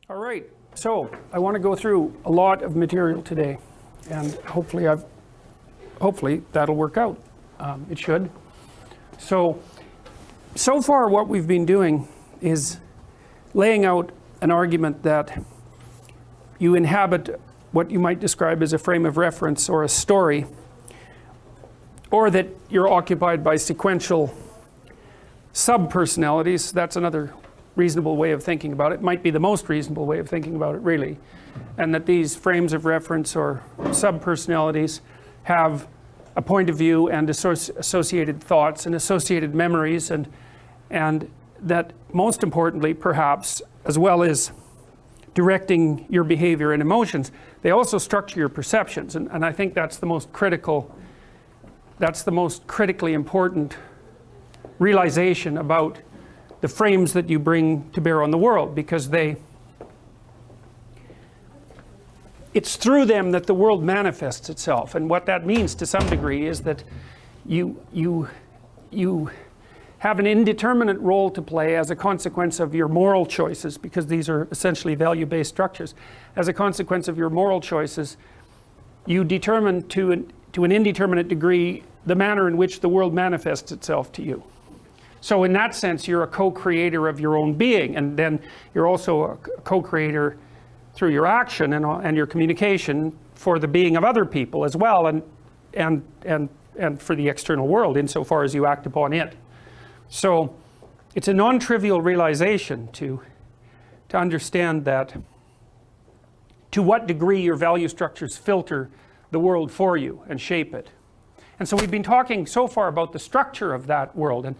All right, so I want to go through a lot of material today, and hopefully that'll work out. It should. So far what we've been doing is laying out an argument that you inhabit what you might describe as a frame of reference or a story, or that you're occupied by sequential sub-personalities. That's another reasonable way of thinking about it. Might be the most reasonable way of thinking about it, really. And that these frames of reference or sub-personalities have a point of view and associated thoughts and associated memories, and that most importantly, perhaps, as well as directing your behavior and emotions, they also structure your perceptions. And I think that's the most critically important realization about the frames that you bring to bear on the world, because it's through them that the world manifests itself. And what that means to some degree is that you have an indeterminate role to play as a consequence of your moral choices, because these are essentially value-based structures. As a consequence of your moral choices, you determine to an indeterminate degree the manner in which the world manifests itself to you. So in that sense, you're a co-creator of your own being, and then you're also a co-creator through your action and your communication for the being of other people as well, and for the external world insofar as you act upon it. So it's a non-trivial realization to understand that to what degree your value structures filter the world for you and shape it. And so we've been talking so far about the structure of that world, and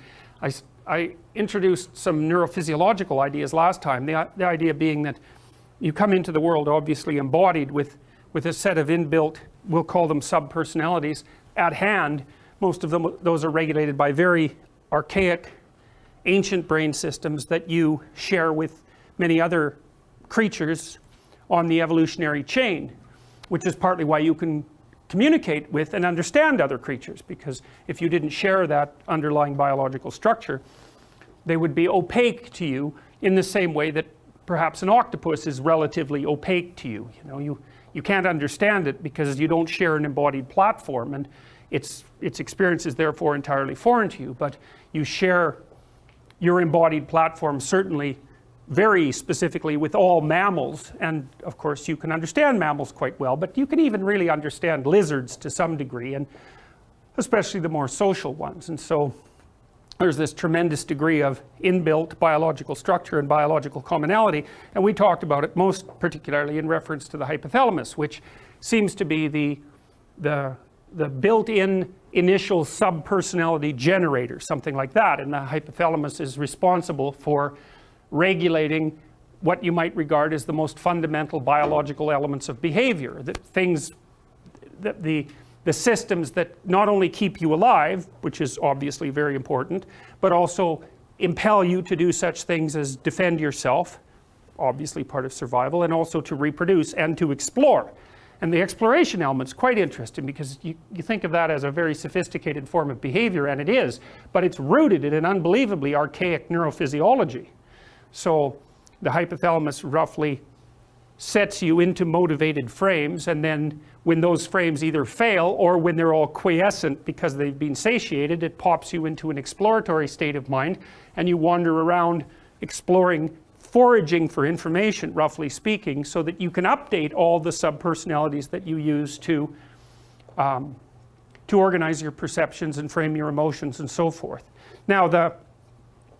I introduced some neurophysiological ideas last time, the idea being that you come into the world obviously embodied with a set of inbuilt, we'll call them sub-personalities, at hand. Most of them, those are regulated by very archaic, ancient brain systems that you share with many other creatures on the evolutionary chain, which is partly why you can communicate with and understand other creatures, because if you didn't share that underlying biological structure, they would be opaque to you in the same way that perhaps an octopus is relatively opaque to you. You can't understand it because you don't share an embodied platform, and its experience is therefore entirely foreign to you. But you share your embodied platform certainly very specifically with all mammals, and of course you can understand mammals quite well, but you can even really understand lizards to some degree, and especially the more social ones. And so there's this tremendous degree of inbuilt biological structure and biological commonality, and we talked about it most particularly in reference to the hypothalamus, which seems to be the built-in initial sub-personality generator, something like that. And the hypothalamus is responsible for regulating what you might regard as the most fundamental biological elements of behavior, the systems that not only keep you alive, which is obviously very important, but also impel you to do such things as defend yourself, obviously part of survival, and also to reproduce and to explore. And the exploration element's quite interesting, because you think of that as a very sophisticated form of behavior, and it is, but it's rooted in an unbelievably archaic neurophysiology. So the hypothalamus roughly sets you into motivated frames, and then when those frames either fail or when they're all quiescent because they've been satiated, it pops you into an exploratory state of mind, and you wander around exploring, foraging for information, roughly speaking, so that you can update all the sub-personalities that you use to organize your perceptions and frame your emotions and so forth. Now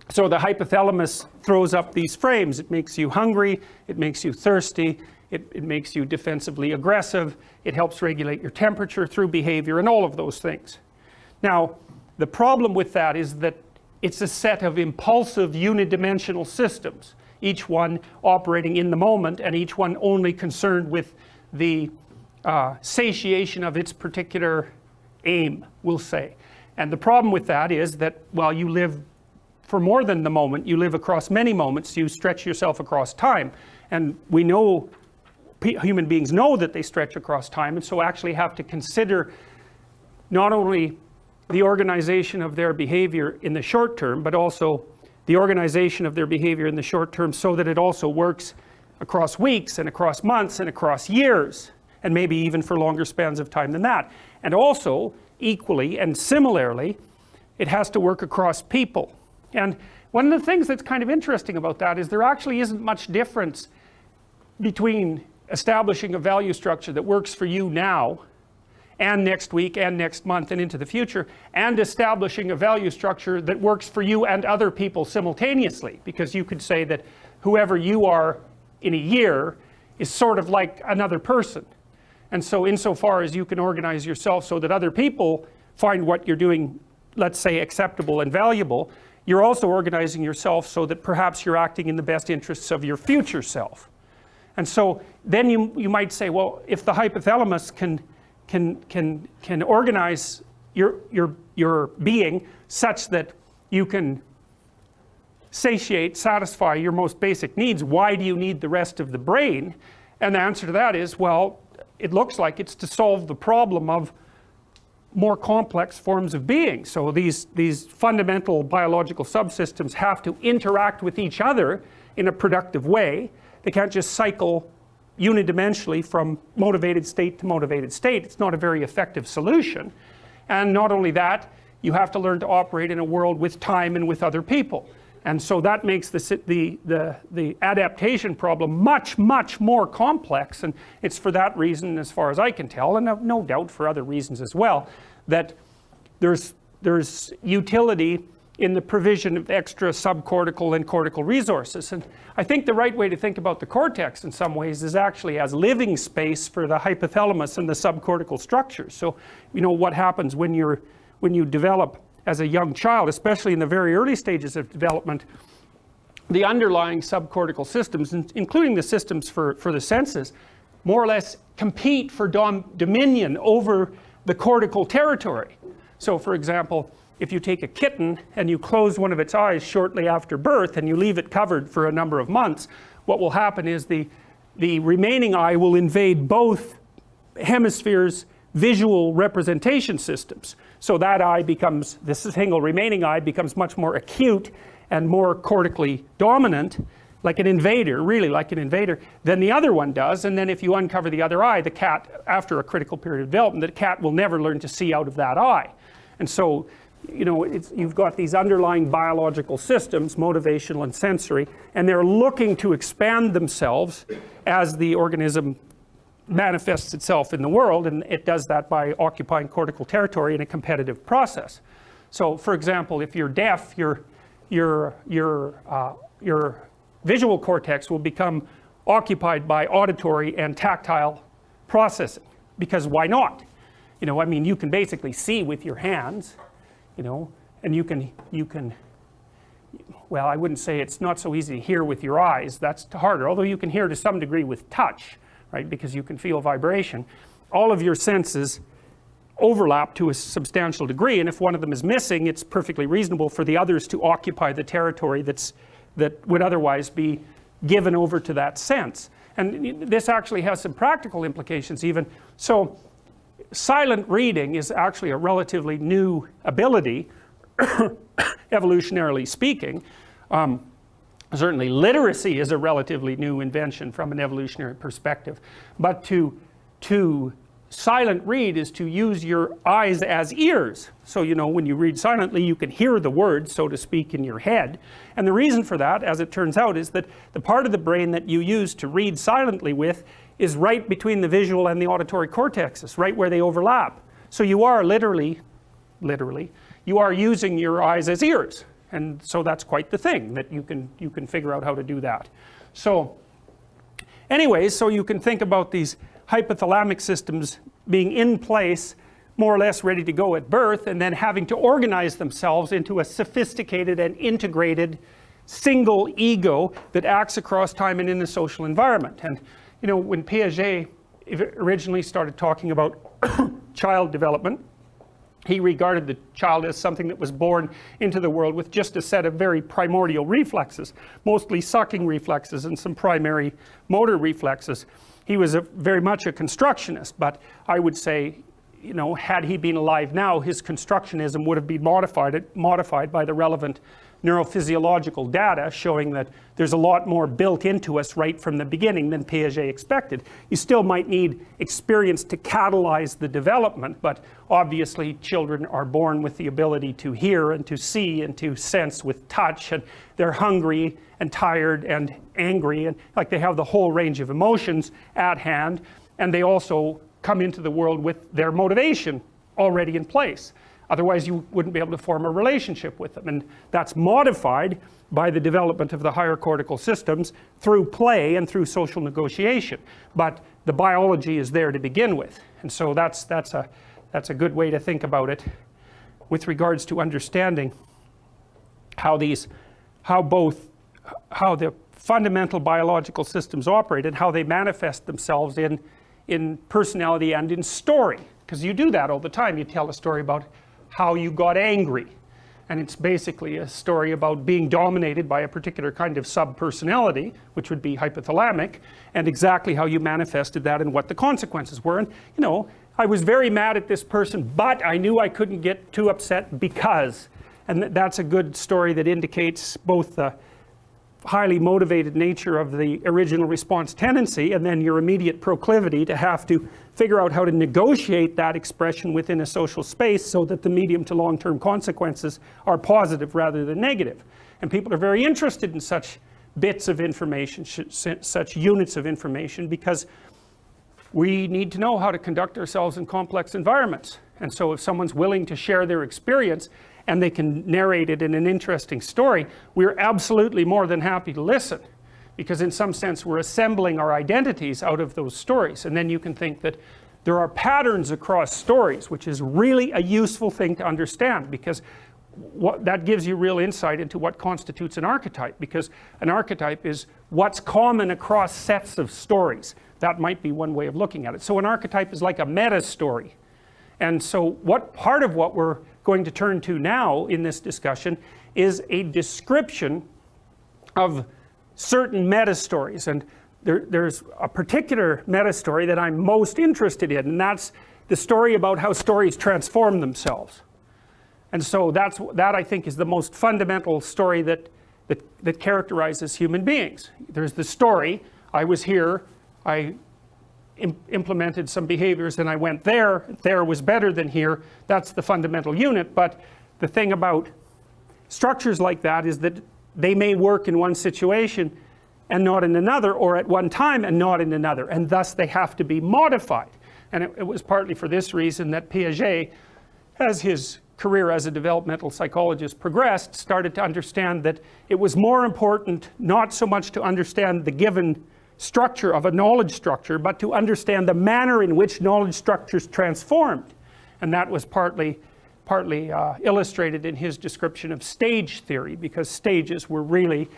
so the hypothalamus throws up these frames. It makes you hungry, it makes you thirsty, it makes you defensively aggressive, it helps regulate your temperature through behavior, and all of those things. Now, the problem with that is that it's a set of impulsive unidimensional systems, each one operating in the moment, and each one only concerned with the satiation of its particular aim, we'll say. And the problem with that is that while you live for more than the moment, you live across many moments, you stretch yourself across time. And we know, human beings know that they stretch across time, and so actually have to consider not only the organization of their behavior in the short term, but also the organization of their behavior in the short term so that it also works across weeks and across months and across years, and maybe even for longer spans of time than that. And also, equally and similarly, it has to work across people. And one of the things that's kind of interesting about that is there actually isn't much difference between establishing a value structure that works for you now and next week and next month and into the future, and establishing a value structure that works for you and other people simultaneously. Because you could say that whoever you are in a year is sort of like another person. And so insofar as you can organize yourself so that other people find what you're doing, let's say, acceptable and valuable, you're also organizing yourself so that perhaps you're acting in the best interests of your future self. And so then you might say, well, if the hypothalamus can organize your being such that you can satisfy your most basic needs, why do you need the rest of the brain? And the answer to that is, well, it looks like it's to solve the problem of more complex forms of being. So these fundamental biological subsystems have to interact with each other in a productive way. They can't just cycle unidimensionally from motivated state to motivated state. It's not a very effective solution. And not only that, you have to learn to operate in a world with time and with other people. And so that makes the adaptation problem much, much more complex. And it's for that reason, as far as I can tell, and no doubt for other reasons as well, that there's utility in the provision of extra subcortical and cortical resources. And I think the right way to think about the cortex in some ways is actually as living space for the hypothalamus and the subcortical structures. So, you know, what happens when you develop as a young child, especially in the very early stages of development, the underlying subcortical systems, including the systems for the senses, more or less compete for dominion over the cortical territory. So for example, if you take a kitten and you close one of its eyes shortly after birth and you leave it covered for a number of months, what will happen is the remaining eye will invade both hemispheres' visual representation systems. So that eye becomes, this single remaining eye becomes much more acute and more cortically dominant, like an invader, really like an invader, than the other one does. And then if you uncover the other eye, the cat, after a critical period of development, the cat will never learn to see out of that eye. And so, you know, you've got these underlying biological systems, motivational and sensory, and they're looking to expand themselves as the organism manifests itself in the world, and it does that by occupying cortical territory in a competitive process. So, for example, if you're deaf, your visual cortex will become occupied by auditory and tactile processing, because why not? You know, I mean, you can basically see with your hands, you know, and you can, well, I wouldn't say it's not so easy to hear with your eyes, that's harder, although you can hear to some degree with touch, right, because you can feel vibration. All of your senses overlap to a substantial degree, and if one of them is missing, it's perfectly reasonable for the others to occupy the territory that would otherwise be given over to that sense. And this actually has some practical implications even. So silent reading is actually a relatively new ability, evolutionarily speaking. Certainly literacy is a relatively new invention from an evolutionary perspective. But to silent read is to use your eyes as ears. So, you know, when you read silently, you can hear the words, so to speak, in your head. And the reason for that, as it turns out, is that the part of the brain that you use to read silently with is right between the visual and the auditory cortexes, right where they overlap. So you are literally, you are using your eyes as ears. And so that's quite the thing, that you can figure out how to do that. So anyways, so you can think about these hypothalamic systems being in place, more or less ready to go at birth, and then having to organize themselves into a sophisticated and integrated single ego that acts across time and in the social environment. And you know, when Piaget originally started talking about child development, he regarded the child as something that was born into the world with just a set of very primordial reflexes, mostly sucking reflexes and some primary motor reflexes. He was very much a constructionist, but I would say, you know, had he been alive now, his constructionism would have been modified by the relevant neurophysiological data showing that there's a lot more built into us right from the beginning than Piaget expected. You still might need experience to catalyze the development, but obviously children are born with the ability to hear and to see and to sense with touch, and they're hungry and tired and angry, and like they have the whole range of emotions at hand, and they also come into the world with their motivation already in place. Otherwise you wouldn't be able to form a relationship with them, and that's modified by the development of the higher cortical systems through play and through social negotiation. But the biology is there to begin with, and so that's a good way to think about it with regards to understanding how the fundamental biological systems operate and how they manifest themselves in personality and in story. Because you do that all the time. You tell a story about how you got angry, and it's basically a story about being dominated by a particular kind of sub-personality, which would be hypothalamic, and exactly how you manifested that and what the consequences were. And you know, I was very mad at this person, but I knew I couldn't get too upset because, and that's a good story that indicates both the highly motivated nature of the original response tendency and then your immediate proclivity to have to figure out how to negotiate that expression within a social space so that the medium to long-term consequences are positive rather than negative. And people are very interested in such bits of information, such units of information, because we need to know how to conduct ourselves in complex environments. And so if someone's willing to share their experience and they can narrate it in an interesting story, we're absolutely more than happy to listen, because in some sense we're assembling our identities out of those stories. And then you can think that there are patterns across stories, which is really a useful thing to understand, because that gives you real insight into what constitutes an archetype, because an archetype is what's common across sets of stories. That might be one way of looking at it. So an archetype is like a meta-story. And so what part of what we're going to turn to now in this discussion is a description of certain meta-stories. And there's a particular meta-story that I'm most interested in, and that's the story about how stories transform themselves. And so that I think is the most fundamental story that characterizes human beings. There's the story, I was here, I implemented some behaviors and I went there was better than here. That's the fundamental unit. But the thing about structures like that is that they may work in one situation and not in another, or at one time and not in another, and thus they have to be modified. And it was partly for this reason that Piaget, as his career as a developmental psychologist progressed, started to understand that it was more important not so much to understand the given structure of a knowledge structure, but to understand the manner in which knowledge structures transformed. And that was partly illustrated in his description of stage theory, because stages were really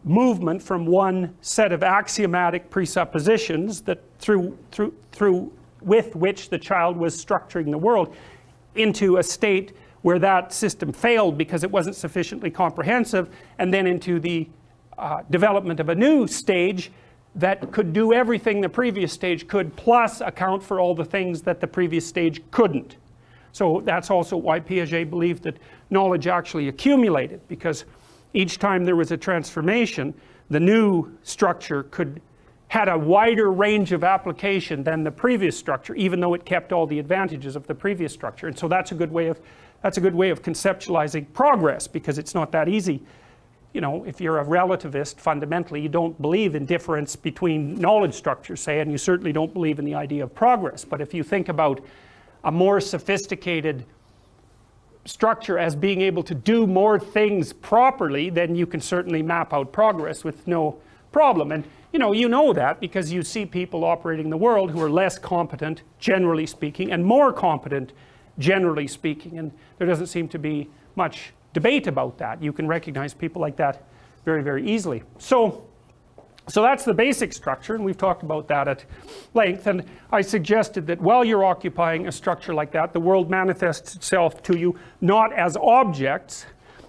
movement from one set of axiomatic presuppositions that with which the child was structuring the world into a state where that system failed because it wasn't sufficiently comprehensive, and then into the development of a new stage that could do everything the previous stage could, plus account for all the things that the previous stage couldn't. So that's also why Piaget believed that knowledge actually accumulated, because each time there was a transformation, the new structure had a wider range of application than the previous structure, even though it kept all the advantages of the previous structure. And so that's a good way of conceptualizing progress, because it's not that easy. You know, if you're a relativist, fundamentally, you don't believe in difference between knowledge structures, say, and you certainly don't believe in the idea of progress. But if you think about a more sophisticated structure as being able to do more things properly, then you can certainly map out progress with no problem. And you know that because you see people operating the world who are less competent, generally speaking, and more competent, generally speaking. And there doesn't seem to be much debate about that. You can recognize people like that very, very easily. So that's the basic structure, and we've talked about that at length. And I suggested that while you're occupying a structure like that, the world manifests itself to you not as objects,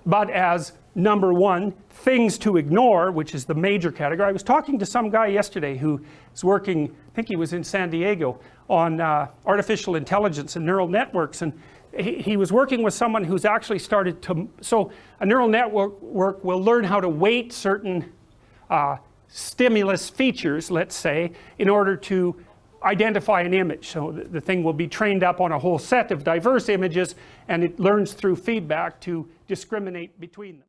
but as, number one, things to ignore, which is the major category. I was talking to some guy yesterday who is working, I think he was in San Diego, on artificial intelligence and neural networks, and he was working with someone who's actually started to, so a neural network will learn how to weight certain stimulus features, let's say, in order to identify an image. So the thing will be trained up on a whole set of diverse images, and it learns through feedback to discriminate between them.